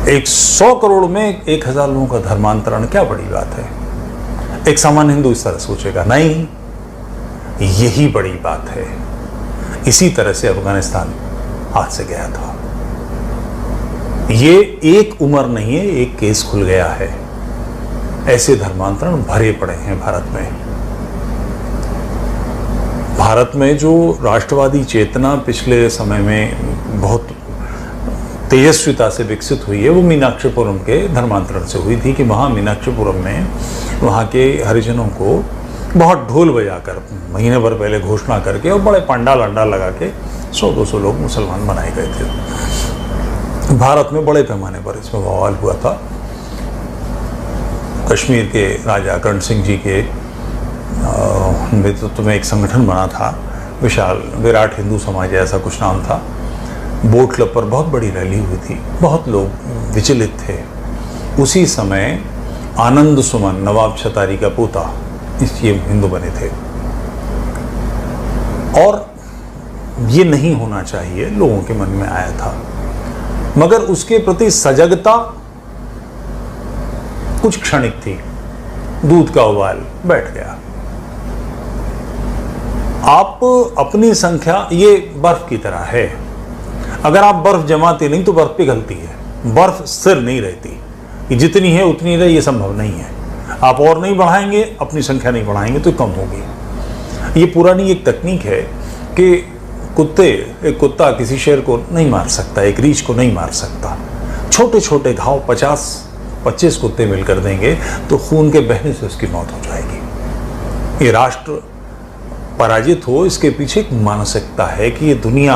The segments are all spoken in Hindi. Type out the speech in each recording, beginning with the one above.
100 करोड़ में 1000 लोगों का धर्मांतरण क्या बड़ी बात है? एक सामान्य हिंदू इस तरह सोचेगा, नहीं, यही बड़ी बात है। इसी तरह से अफगानिस्तान हाथ से गया था। ये एक उम्र नहीं है, एक केस खुल गया है। ऐसे धर्मांतरण भरे पड़े हैं भारत में। भारत में जो राष्ट्रवादी चेतना पिछले समय में बहुत तेजस्विता से विकसित हुई है, वो मीनाक्षीपुरम के धर्मांतरण से हुई थी कि वहाँ मीनाक्षीपुरम में वहाँ के हरिजनों को बहुत ढोल बजाकर महीने भर पहले घोषणा करके और बड़े पंडाल अंडाल लगा के 100-200 लोग मुसलमान बनाए गए थे। भारत में बड़े पैमाने पर इसमें बवाल हुआ था। कश्मीर के राजा कर्ण सिंह जी के नेतृत्व में एक संगठन बना था, विशाल विराट हिंदू समाज ऐसा कुछ नाम था। बोट क्लब पर बहुत बड़ी रैली हुई थी, बहुत लोग विचलित थे। उसी समय आनंद सुमन नवाब छतारी का पोता ये हिंदू बने थे, और ये नहीं होना चाहिए लोगों के मन में आया था, मगर उसके प्रति सजगता कुछ क्षणिक थी। दूध का उबाल बैठ गया। आप अपनी संख्या, ये बर्फ की तरह है, अगर आप बर्फ जमाते नहीं तो बर्फ पिघलती है। बर्फ स्थिर नहीं रहती, कि जितनी है उतनी रहे, ये संभव नहीं है। आप और नहीं बढ़ाएंगे, अपनी संख्या नहीं बढ़ाएंगे तो कम होगी। ये पुरानी एक तकनीक है कि एक कुत्ता किसी शेर को नहीं मार सकता, एक रीछ को नहीं मार सकता। छोटे छोटे घाव 50-25 कुत्ते मिलकर देंगे तो खून के बहने से उसकी मौत हो जाएगी। ये राष्ट्र पराजित हो, इसके पीछे एक मानसिकता है कि ये दुनिया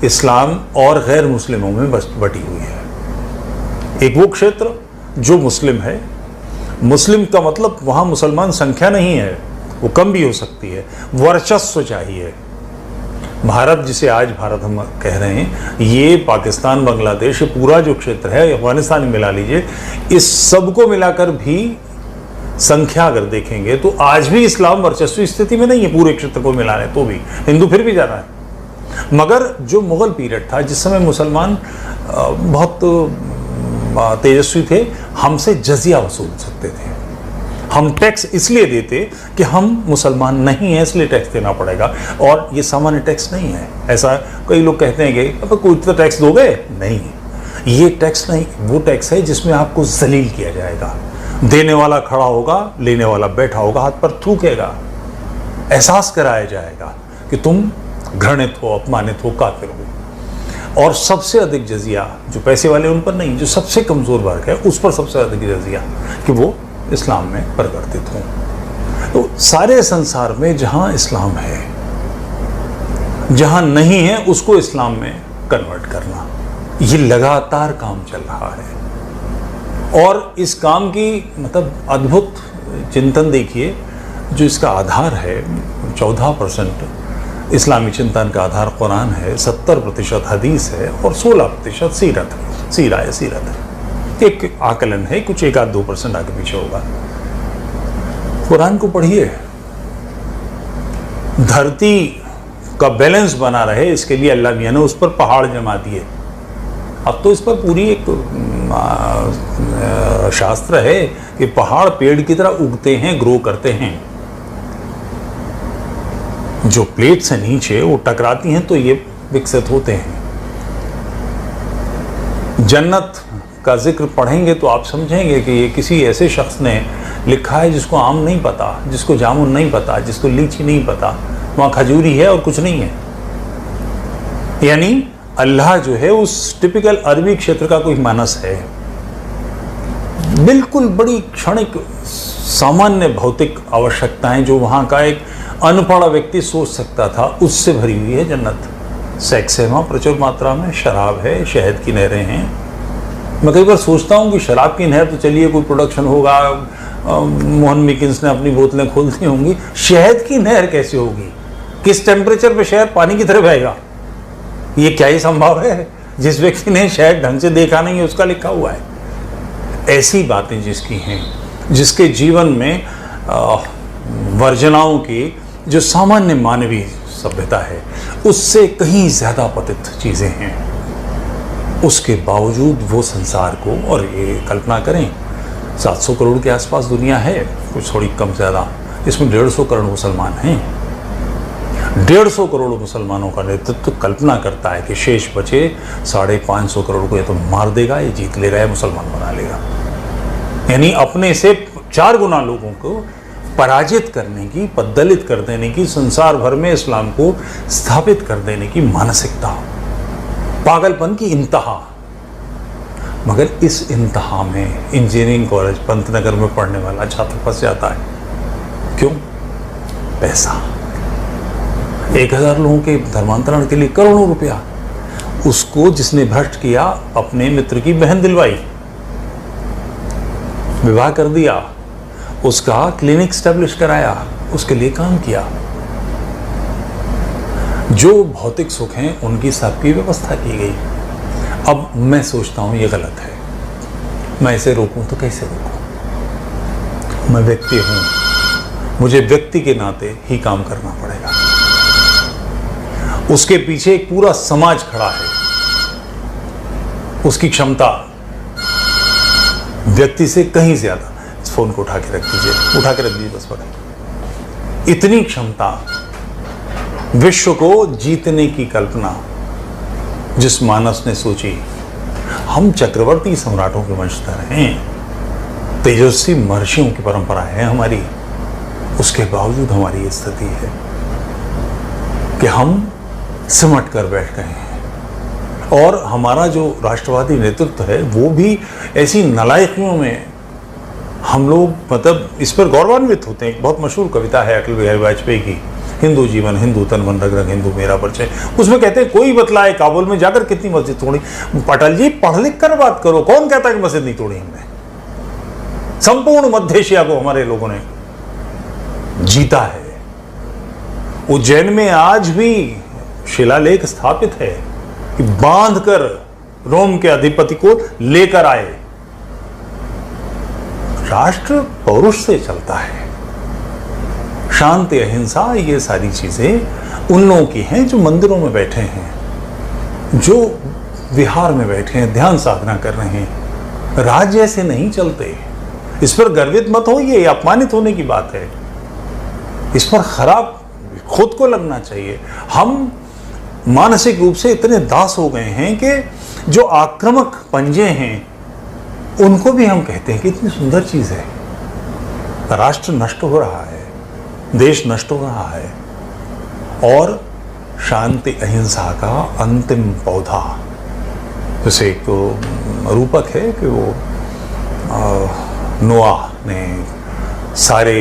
इस्लाम और गैर मुस्लिमों में बटी हुई है। एक वो क्षेत्र जो मुस्लिम है, मुस्लिम का मतलब वहाँ मुसलमान संख्या नहीं है, वो कम भी हो सकती है, वर्चस्व चाहिए। भारत, जिसे आज भारत हम कह रहे हैं, ये पाकिस्तान, बांग्लादेश, पूरा जो क्षेत्र है, अफगानिस्तान मिला लीजिए, इस सब को मिलाकर भी संख्या अगर देखेंगे तो आज भी इस्लाम वर्चस्वी स्थिति में नहीं है। पूरे क्षेत्र को मिला रहे तो भी हिंदू फिर भी ज़्यादा है। मगर जो मुगल पीरियड था, जिस समय मुसलमान बहुत तेजस्वी थे, हमसे जजिया वसूल सकते थे। हम टैक्स इसलिए देते कि हम मुसलमान नहीं हैं, इसलिए टैक्स देना पड़ेगा, और ये सामान्य टैक्स नहीं है। ऐसा कई लोग कहते हैं कि अब कोई तो टैक्स दोगे, नहीं, ये टैक्स नहीं, वो टैक्स है जिसमें आपको जलील किया जाएगा। देने वाला खड़ा होगा, लेने वाला बैठा होगा, हाथ पर थूकेगा, एहसास कराया जाएगा कि तुम घृणित हो, अपमानित हो, काफिर हो। और सबसे अधिक जजिया जो पैसे वाले उन पर नहीं, जो सबसे कमजोर वर्ग है उस पर सबसे अधिक जजिया कि वो इस्लाम में परिवर्तित हों। तो सारे संसार में जहां इस्लाम है, जहां नहीं है उसको इस्लाम में कन्वर्ट करना, ये लगातार काम चल रहा है। और इस काम की मतलब अद्भुत चिंतन देखिए, जो इसका आधार है 14% इस्लामी चिंतन का आधार कुरान है, 70% हदीस है और 16% सीरत है। एक आकलन है, कुछ 1-2% आगे पीछे होगा। कुरान को पढ़िए, धरती का बैलेंस बना रहे इसके लिए अल्लाह मियां ने उस पर पहाड़ जमा दिए। अब तो इस पर पूरी एक शास्त्र है कि पहाड़ पेड़ की तरह उगते हैं, ग्रो करते हैं। जो प्लेट से नीचे वो टकराती हैं तो ये विकसित होते हैं। जन्नत का जिक्र पढ़ेंगे तो आप समझेंगे कि ये किसी ऐसे शख्स ने लिखा है जिसको आम नहीं पता, जिसको जामुन नहीं पता, जिसको लीची नहीं पता, वहाँ खजूरी है और कुछ नहीं है। यानी अल्लाह जो है उस टिपिकल अरबी क्षेत्र का कोई मानस है, बिल्कुल बड़ी क्षणिक सामान्य भौतिक आवश्यकताएं जो वहाँ का एक अनपढ़ व्यक्ति सोच सकता था, उससे भरी हुई है जन्नत। सेक्स है वहाँ प्रचुर मात्रा में, शराब है, शहद की नहरें हैं। मैं कई बार सोचता हूँ कि शराब की नहर तो चलिए कोई प्रोडक्शन होगा, मोहन मिकिन्स ने अपनी बोतलें खोल दी होंगी, शहद की नहर कैसे होगी? किस टेम्परेचर पे शहद पानी की तरह बहेगा? ये क्या ही संभव है? जिस व्यक्ति ने शहद ढंग से देखा नहीं है उसका लिखा हुआ है। ऐसी बातें जिसकी हैं, जिसके जीवन में वर्जनाओं की जो सामान्य मानवीय सभ्यता है उससे कहीं ज़्यादा पतित चीज़ें हैं। उसके बावजूद वो संसार को, और ये कल्पना करें 700 करोड़ के आसपास दुनिया है, कुछ थोड़ी कम ज़्यादा, इसमें 150 करोड़ मुसलमान हैं। 150 करोड़ मुसलमानों का नेतृत्व कल्पना करता है कि शेष बचे 550 करोड़ को ये तो मार देगा, ये जीत लेगा, या मुसलमान बना लेगा। यानी अपने से 4 गुना लोगों को पराजित करने की, पद्दलित कर देने की, संसार भर में इस्लाम को स्थापित कर देने की मानसिकता, पागलपन की इंतहा। मगर इस इंतहा में इंजीनियरिंग कॉलेज पंतनगर में पढ़ने वाला छात्र फंस जाता है। क्यों? पैसा। 1000 लोगों के धर्मांतरण के लिए करोड़ों रुपया, उसको जिसने भ्रष्ट किया, अपने मित्र की बहन दिलवाई, विवाह कर दिया, उसका क्लिनिक स्टैब्लिश कराया, उसके लिए काम किया। जो भौतिक सुख हैं उनकी सबकी व्यवस्था की गई। अब मैं सोचता हूं ये गलत है, मैं इसे रोकूं तो कैसे रोकूं? मैं व्यक्ति हूं, मुझे व्यक्ति के नाते ही काम करना पड़ेगा। उसके पीछे एक पूरा समाज खड़ा है, उसकी क्षमता व्यक्ति से कहीं ज्यादा। इस फोन को उठा के रख दीजिए, उठा के रख दीजिए बस पर। इतनी क्षमता, विश्व को जीतने की कल्पना जिस मानस ने सोची। हम चक्रवर्ती सम्राटों के वंशधर हैं, तेजस्वी महर्षियों की परंपरा है हमारी, उसके बावजूद हमारी स्थिति है कि हम सिमट कर बैठ गए हैं। और हमारा जो राष्ट्रवादी नेतृत्व है वो भी ऐसी नालायकियों में, हम लोग मतलब इस पर गौरवान्वित होते हैं। एक बहुत मशहूर कविता है अटल बिहारी वाजपेयी की, हिंदू जीवन हिंदू तन मन रग रग हिंदू मेरा परिचय। उसमें कहते हैं कोई बतलाए काबुल में जाकर कितनी मस्जिद तोड़ी। अटल जी पढ़ लिख कर बात करो, कौन कहता है कि मस्जिद नहीं तोड़ी हमने? संपूर्ण मध्य एशिया को हमारे लोगों ने जीता है। उज्जैन में आज भी शिलालेख स्थापित है कि बांधकर रोम के अधिपति को लेकर आए। राष्ट्र पौरुष से चलता है। शांति, अहिंसा, ये सारी चीजें उन लोगों की हैं जो मंदिरों में बैठे हैं, जो विहार में बैठे हैं, ध्यान साधना कर रहे हैं। राज्य ऐसे नहीं चलते। इस पर गर्वित मत होइए, ये अपमानित होने की बात है। इस पर खराब खुद को लगना चाहिए। हम मानसिक रूप से इतने दास हो गए हैं कि जो आक्रामक पंजे हैं उनको भी हम कहते हैं कि इतनी सुंदर चीज है। राष्ट्र नष्ट हो रहा है, देश नष्ट हो रहा है, और शांति अहिंसा का अंतिम पौधा, जैसे एक तो रूपक है कि वो नोआह ने सारे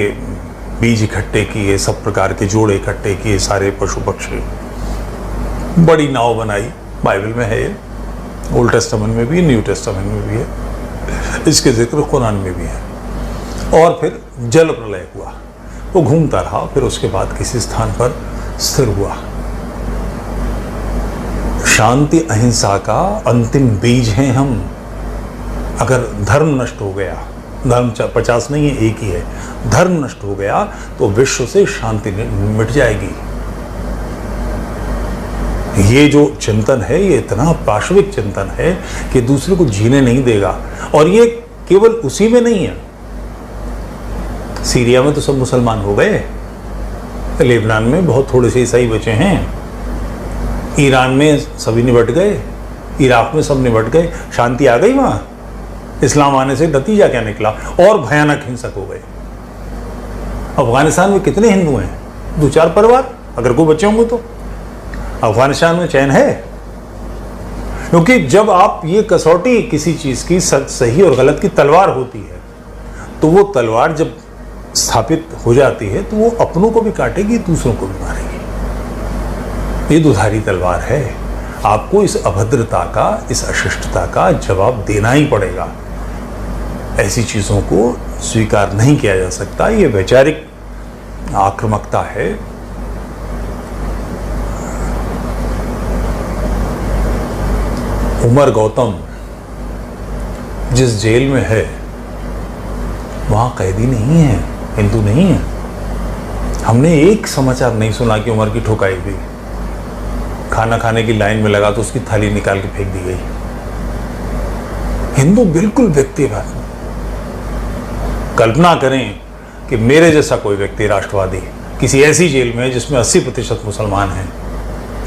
बीज इकट्ठे किए, सब प्रकार के जोड़े इकट्ठे किए, सारे पशु पक्षी, बड़ी नाव बनाई। बाइबल में है ये, ओल्ड टेस्टामेंट में भी, न्यू टेस्टामेंट में भी है, इसके जिक्र कुरान में भी है। और फिर जल प्रलय हुआ, वो घूमता रहा, फिर उसके बाद किसी स्थान पर स्थिर हुआ। शांति अहिंसा का अंतिम बीज हैं हम। अगर धर्म नष्ट हो गया, धर्म 50 नहीं है, एक ही है, धर्म नष्ट हो गया तो विश्व से शांति मिट जाएगी। ये जो चिंतन है ये इतना पाशविक चिंतन है कि दूसरे को जीने नहीं देगा। और ये केवल उसी में नहीं है, सीरिया में तो सब मुसलमान हो गए, लेबनान में बहुत थोड़े से ईसाई बचे हैं, ईरान में सभी निबट गए, इराक में सब निबट गए, शांति आ गई वहां। इस्लाम आने से नतीजा क्या निकला? और भयानक हिंसक हो गए। अफगानिस्तान में कितने हिंदू हैं? 2-4 परिवार, अगर कोई बच्चे होंगे तो। अफगानिस्तान में चैन है? क्योंकि जब आप ये कसौटी किसी चीज की सही और गलत की तलवार होती है, तो वो तलवार जब स्थापित हो जाती है तो वो अपनों को भी काटेगी, दूसरों को भी मारेगी। ये दुधारी तलवार है। आपको इस अभद्रता का, इस अशिष्टता का जवाब देना ही पड़ेगा। ऐसी चीजों को स्वीकार नहीं किया जा सकता। ये वैचारिक आक्रामकता है। उमर गौतम जिस जेल में है वहां कैदी नहीं है, हिंदू नहीं है। हमने एक समाचार नहीं सुना कि उमर की ठुकाई हुई। खाना खाने की लाइन में लगा तो उसकी थाली निकाल के फेंक दी गई। हिंदू बिल्कुल व्यक्तिवाद। कल्पना करें कि मेरे जैसा कोई व्यक्ति राष्ट्रवादी किसी ऐसी जेल में जिसमें 80% मुसलमान हैं,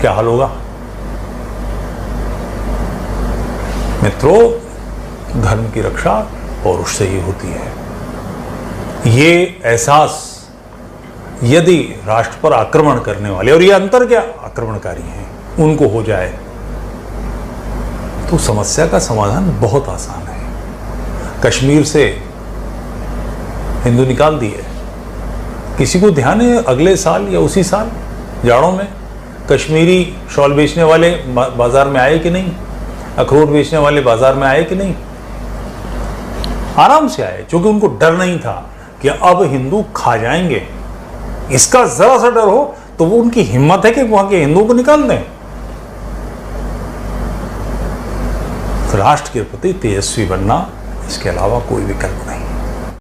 क्या हाल होगा? मित्रों, धर्म की रक्षा पौरुष से ही होती है। ये एहसास यदि राष्ट्र पर आक्रमण करने वाले, और ये अंतर क्या आक्रमणकारी हैं, उनको हो जाए तो समस्या का समाधान बहुत आसान है। कश्मीर से हिंदू निकाल दिए। किसी को ध्यान है अगले साल या उसी साल जाड़ों में कश्मीरी शॉल बेचने वाले बाजार में आए कि नहीं? अखरोट बेचने वाले बाजार में आए कि नहीं? आराम से आए, क्योंकि उनको डर नहीं था कि अब हिंदू खा जाएंगे। इसका जरा सा डर हो तो वो उनकी हिम्मत है कि वहां के हिंदुओं को निकाल दें। राष्ट्र के प्रति तेजस्वी बनना, इसके अलावा कोई विकल्प नहीं।